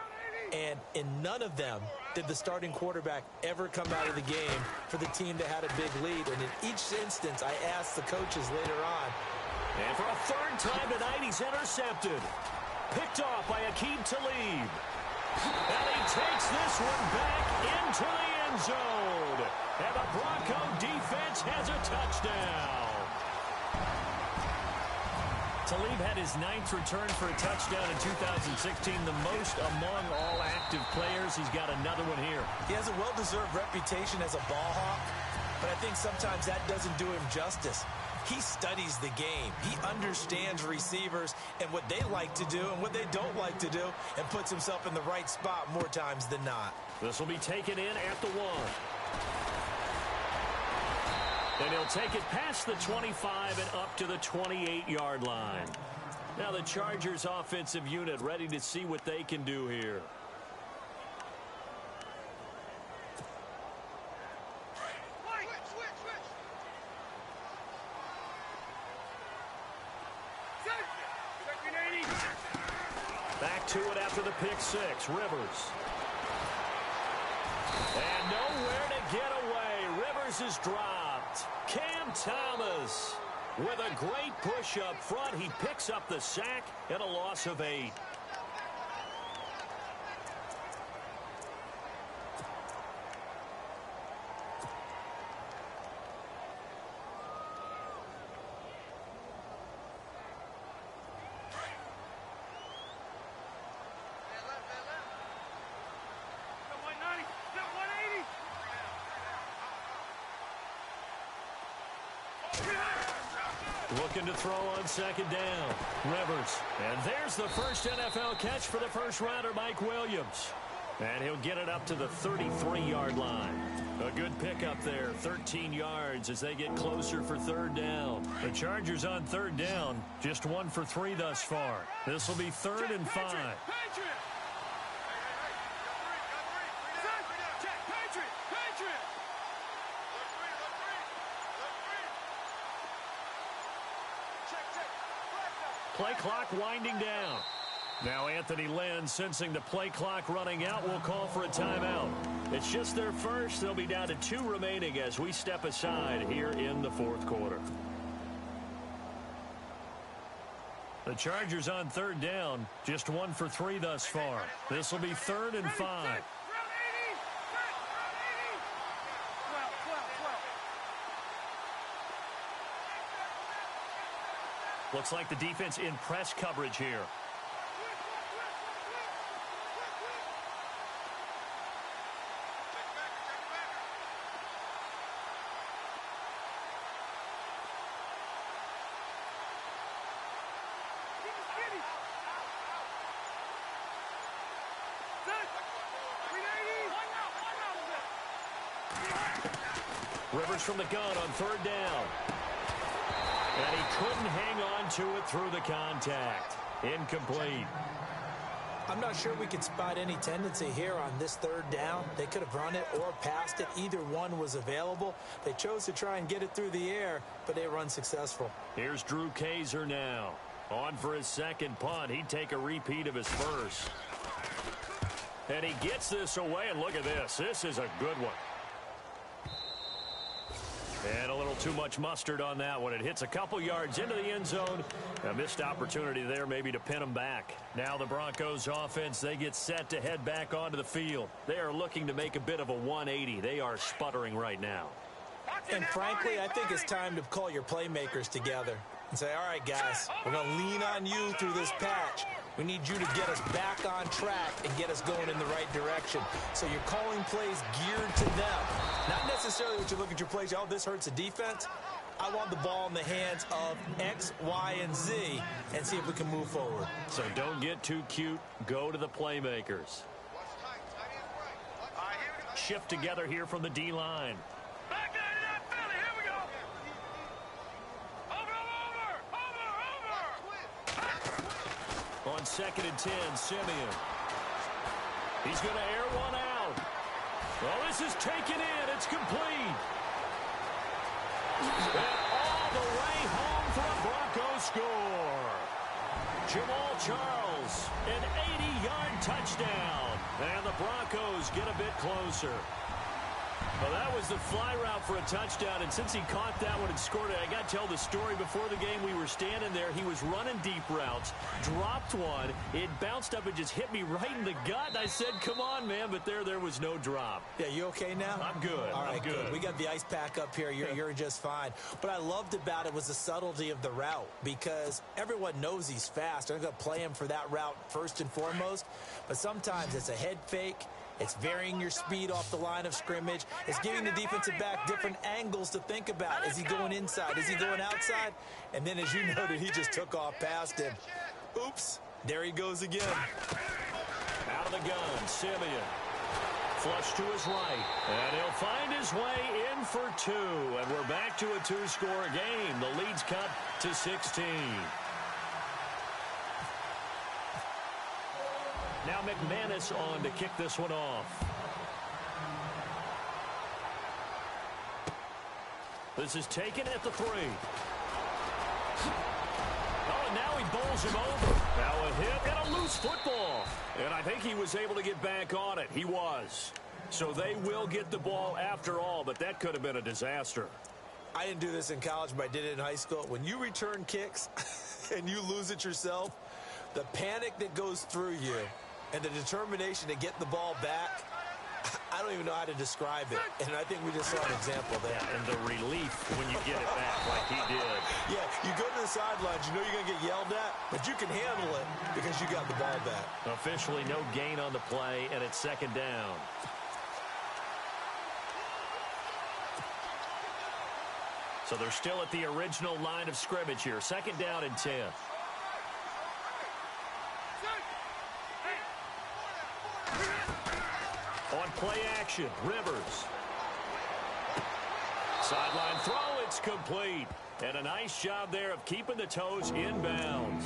C: And in none of them did the starting quarterback ever come out of the game for the team that had a big lead. And in each instance, I asked the coaches later on.
B: And for a third time tonight, he's intercepted. Picked off by Aqib Talib. And he takes this one back into the end zone. And the Bronco defense has a touchdown. Talib had his 9th return for a touchdown in 2016, the most among all active players. He's got another one here.
C: He has a well-deserved reputation as a ball hawk, but I think sometimes that doesn't do him justice. He studies the game. He understands receivers and what they like to do and what they don't like to do, and puts himself in the right spot more times than not.
B: This will be taken in at the 1. And he'll take it past the 25 and up to the 28-yard line. Now the Chargers offensive unit ready to see what they can do here. Back to it after the pick 6. Rivers. And nowhere to get away. Rivers is dropped. Cam Thomas with a great push up front. He picks up the sack and a loss of 8. Looking to throw on second down. Rivers. And there's the first NFL catch for the first rounder, Mike Williams. And he'll get it up to the 33-yard line. A good pickup there, 13 yards as they get closer for third down. The Chargers on third down, just 1 for 3 thus far. This will be 3rd and 5. Play clock winding down. Now Anthony Lynn, sensing the play clock running out, will call for a timeout. It's just their first. They'll be down to 2 remaining as we step aside here in the 4th quarter. The Chargers on third down, just 1 for 3 thus far. This will be 3rd and 5. Looks like the defense in press coverage here. Rivers from the gun on third down. And he couldn't hang on to it through the contact. Incomplete.
C: I'm not sure we could spot any tendency here on this third down. They could have run it or passed it. Either one was available. They chose to try and get it through the air, but they were unsuccessful.
B: Here's Drew Kaiser now. On for his second punt. He'd take a repeat of his first. And he gets this away, and look at this. This is a good one. And a little too much mustard on that one. It hits a couple yards into the end zone. A missed opportunity there maybe to pin them back. Now the Broncos offense, they get set to head back onto the field. They are looking to make a bit of a 180. They are sputtering right now.
C: And frankly, I think it's time to call your playmakers together and say, all right, guys, we're going to lean on you through this patch. We need you to get us back on track and get us going in the right direction. So you're calling plays geared to them. Not necessarily what you look at your plays, oh, this hurts the defense. I want the ball in the hands of X, Y, and Z and see if we can move forward.
B: So don't get too cute. Go to the playmakers. Shift together here from the D-line.
D: Back out of that Philly. Here we go. Over.
B: On 2nd and 10, Simeon. He's going to air one out. Well, this is taken in. It's complete. And all the way home for a Broncos score. Jamal Charles, an 80-yard touchdown. And the Broncos get a bit closer. Well, that was the fly route for a touchdown, and since he caught that one and scored it, I got to tell the story. Before the game, we were standing there. He was running deep routes, dropped one. It bounced up and just hit me right in the gut, and I said, come on, man, but there was no drop.
C: Yeah, you okay now?
B: I'm good.
C: All right,
B: I'm good.
C: We got the ice pack up here. You're just fine. What I loved about it was the subtlety of the route, because everyone knows he's fast. They're going to play him for that route first and foremost, but sometimes it's a head fake. It's varying your speed off the line of scrimmage. It's giving the defensive back different angles to think about. Is he going inside? Is he going outside? And then, as you noted, he just took off past him. Oops. There he goes again.
B: Out of the gun, Simeon. Flush to his right. And he'll find his way in for two. And we're back to a two-score game. The lead's cut to 16. Now McManus on to kick this one off. This is taken at the 3. Oh, and now he bowls him over. Now a hit and a loose football. And I think he was able to get back on it. He was. So they will get the ball after all, but that could have been a disaster.
C: I didn't do this in college, but I did it in high school. When you return kicks and you lose it yourself, the panic that goes through you and the determination to get the ball back, I don't even know how to describe it. And I think we just saw an example there.
B: And the relief when you get it back like he did.
C: Yeah, you go to the sidelines, you know you're going to get yelled at, but you can handle it because you got the ball back.
B: Officially no gain on the play, and it's second down. So they're still at the original line of scrimmage here. Second down and 10. On play action, Rivers. Sideline throw, it's complete. And a nice job there of keeping the toes inbounds.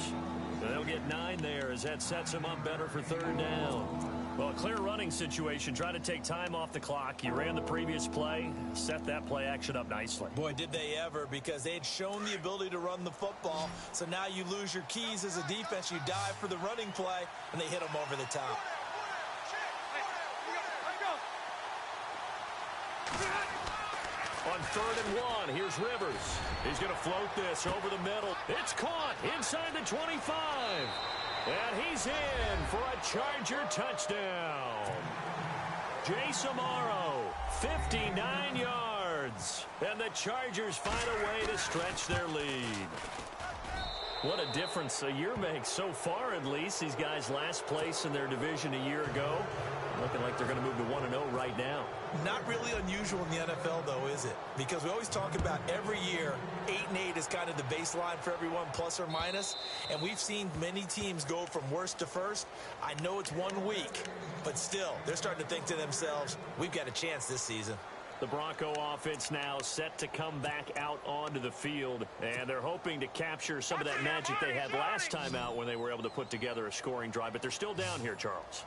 B: They'll get 9 there as that sets them up better for third down. Well, a clear running situation. Try to take time off the clock. You ran the previous play, set that play action up nicely.
C: Boy, did they ever, because they had shown the ability to run the football. So now you lose your keys as a defense. You dive for the running play, and they hit them over the top.
B: On 3rd and 1, here's Rivers. He's going to float this over the middle. It's caught inside the 25. And he's in for a Charger touchdown. Jace Amaro, 59 yards. And the Chargers find a way to stretch their lead. What a difference a year makes so far, at least. These guys last place in their division a year ago. Looking like they're going to move to 1-0 right now.
C: Not really unusual in the NFL, though, is it? Because we always talk about every year, 8-8 is kind of the baseline for everyone, plus or minus. And we've seen many teams go from worst to first. I know it's 1 week, but still, they're starting to think to themselves, we've got a chance this season.
B: The Bronco offense now set to come back out onto the field, and they're hoping to capture some of that magic they had last time out when they were able to put together a scoring drive. But they're still down here, Charles.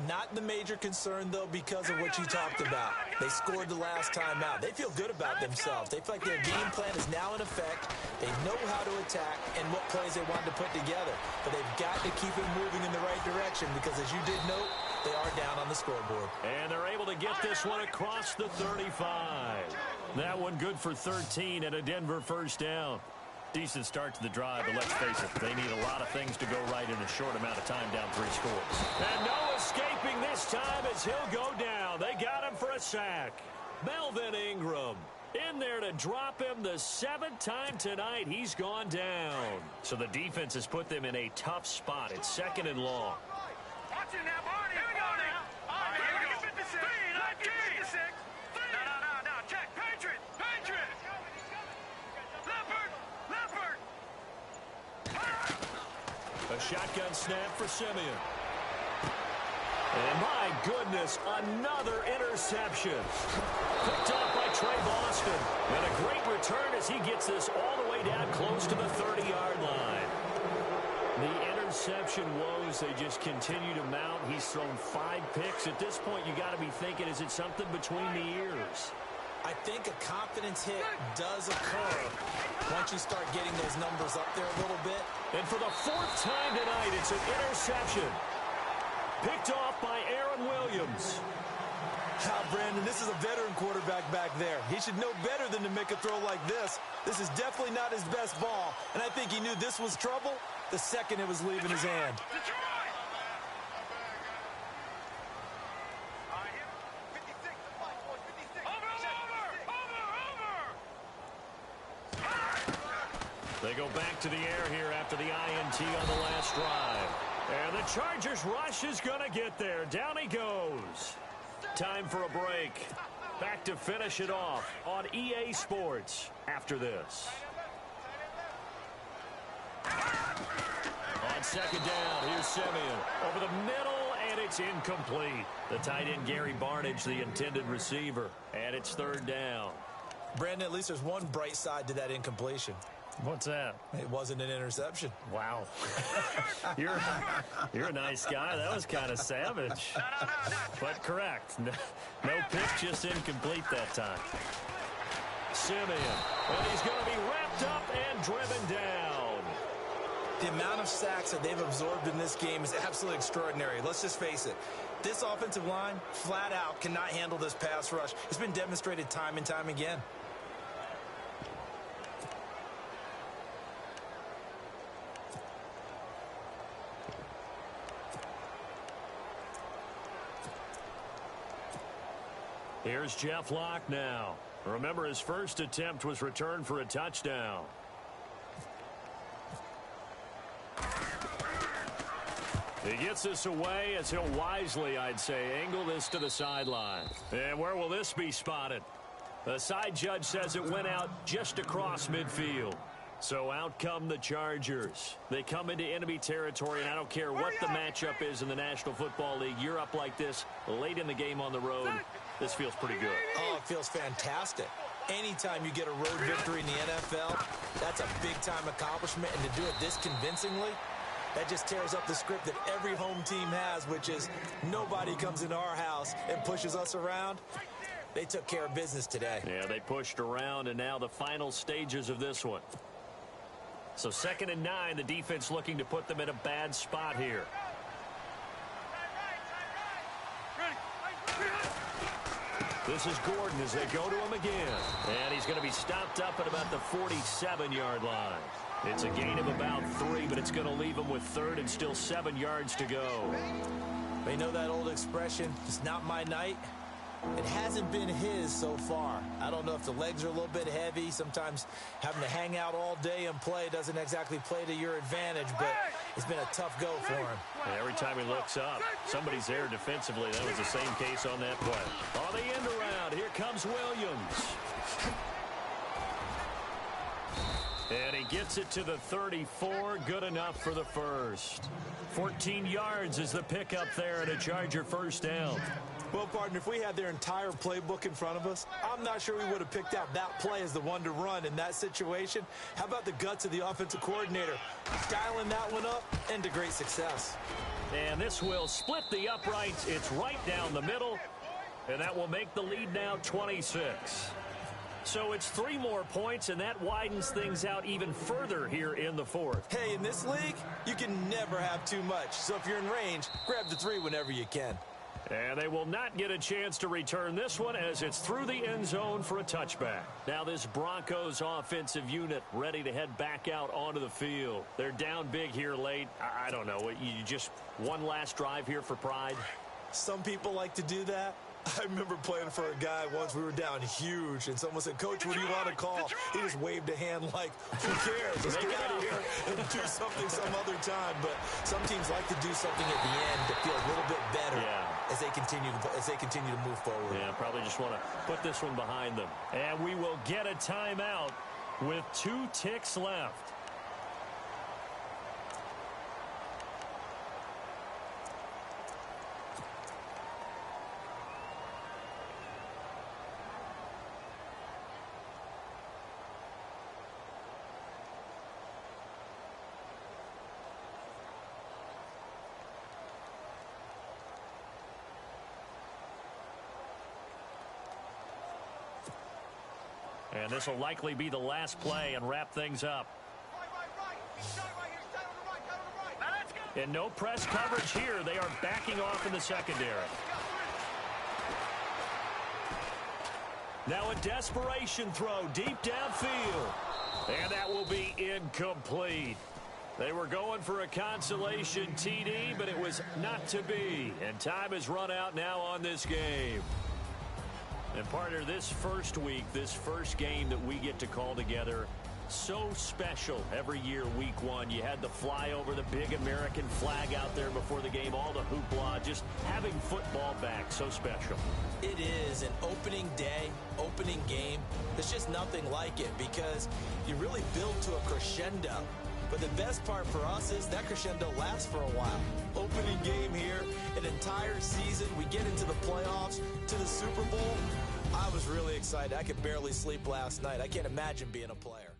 C: Not the major concern, though, because of what you talked about. They scored the last time out. They feel good about themselves. They feel like their game plan is now in effect. They know how to attack and what plays they want to put together. But they've got to keep it moving in the right direction because, as you did note, they are down on the scoreboard.
B: And they're able to get this one across the 35. That one good for 13 and a Denver first down. Decent start to the drive, but let's face it, they need a lot of things to go right in a short amount of time, down 3 scores. And no escaping this time as he'll go down. They got him for a sack. Melvin Ingram in there to drop him the 7th time tonight. He's gone down. So the defense has put them in a tough spot. It's 2nd and long.
D: Watch it now, Barney. Here we go now. All right, here we go. 56. 56. No. Check. Patriot. Leopard.
B: A shotgun snap for Simeon. And my goodness, another interception. Picked off by Trey Boston. And a great return as he gets this all the way down close to the 30-yard line. The interception woes, they just continue to mount. He's thrown 5 picks. At this point, you got to be thinking, is it something between the ears?
C: I think a confidence hit does occur once you start getting those numbers up there a little bit.
B: And for the 4th time tonight, it's an interception. Picked off by Aaron Williams.
C: Brandon, this is a veteran quarterback back there. He should know better than to make a throw like this. This is definitely not his best ball, and I think he knew this was trouble the second it was leaving his hand.
B: They go back to the air here after the INT on the last drive. And the Chargers rush is going to get there. Down he goes. Time for a break. Back to finish it off on EA Sports after this. On second down, here's Simeon. Over the middle, and it's incomplete. The tight end, Gary Barnidge, the intended receiver. And it's third down.
C: Brandon, at least there's one bright side to that incompletion.
B: What's that?
C: It wasn't an interception.
B: Wow. You're a nice guy. That was kind of savage. But correct. No pick, just incomplete that time. Simeon. And he's going to be wrapped up and driven down.
C: The amount of sacks that they've absorbed in this game is absolutely extraordinary. Let's just face it. This offensive line, flat out, cannot handle this pass rush. It's been demonstrated time and time again.
B: Here's Jeff Locke now. Remember, his first attempt was returned for a touchdown. He gets this away as he'll wisely, I'd say, angle this to the sideline. And where will this be spotted? The side judge says it went out just across midfield. So out come the Chargers. They come into enemy territory, and I don't care what the matchup is in the National Football League. You're up like this late in the game on the road. This feels pretty good.
C: Oh, it feels fantastic. Anytime you get a road victory in the NFL, that's a big-time accomplishment. And to do it this convincingly, that just tears up the script that every home team has, which is nobody comes into our house and pushes us around. They took care of business today.
B: Yeah, they pushed around, and now the final stages of this one. So 2nd and 9, the defense looking to put them in a bad spot here. This is Gordon as they go to him again. And he's going to be stopped up at about the 47-yard line. It's a gain of about 3, but it's going to leave him with 3rd and still 7 yards to go.
C: They know that old expression, it's not my night. It hasn't been his so far. I don't know if the legs are a little bit heavy. Sometimes having to hang out all day and play doesn't exactly play to your advantage, but it's been a tough go for him.
B: And every time he looks up, somebody's there defensively. That was the same case on that play. On the end around, here comes Williams. And he gets it to the 34. Good enough for the first. 14 yards is the pickup there, and a Charger first down.
C: Well, partner, if we had their entire playbook in front of us, I'm not sure we would have picked out that play as the one to run in that situation. How about the guts of the offensive coordinator? Dialing that one up into great success.
B: And this will split the uprights. It's right down the middle, and that will make the lead now 26. So it's 3 more points, and that widens things out even further here in the 4th.
C: Hey, in this league, you can never have too much. So if you're in range, grab the 3 whenever you can.
B: And they will not get a chance to return this one as it's through the end zone for a touchback. Now this Broncos offensive unit ready to head back out onto the field. They're down big here late. I don't know. You just one last drive here for pride?
C: Some people like to do that. I remember playing for a guy once. We were down huge, and someone said, "Coach, what do you want to call?" He just waved a hand like, "Who cares? Let's get out of here and do something some other time." But some teams like to do something at the end to feel a little bit better as they continue to move forward.
B: Yeah, probably just want to put this one behind them. And we will get a timeout with 2 ticks left. And this will likely be the last play and wrap things up.
D: Right. He's right here. Stand on the right. Now let's go.
B: And no press coverage here. They are backing off in the secondary. Now a desperation throw deep downfield. And that will be incomplete. They were going for a consolation TD, but it was not to be. And time has run out now on this game. And partner, this first week, this first game that we get to call together, so special every year, week one. You had the flyover, the big American flag out there before the game, all the hoopla, just having football back, so special.
C: It is an opening day, opening game. There's just nothing like it because you really build to a crescendo. But the best part for us is that crescendo lasts for a while. Opening game here, an entire season. We get into the playoffs, to the Super Bowl. I was really excited. I could barely sleep last night. I can't imagine being a player.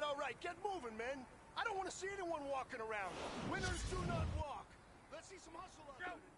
E: all right. Get moving, men. I don't want to see anyone walking around. Winners do not walk. Let's see some hustle out there.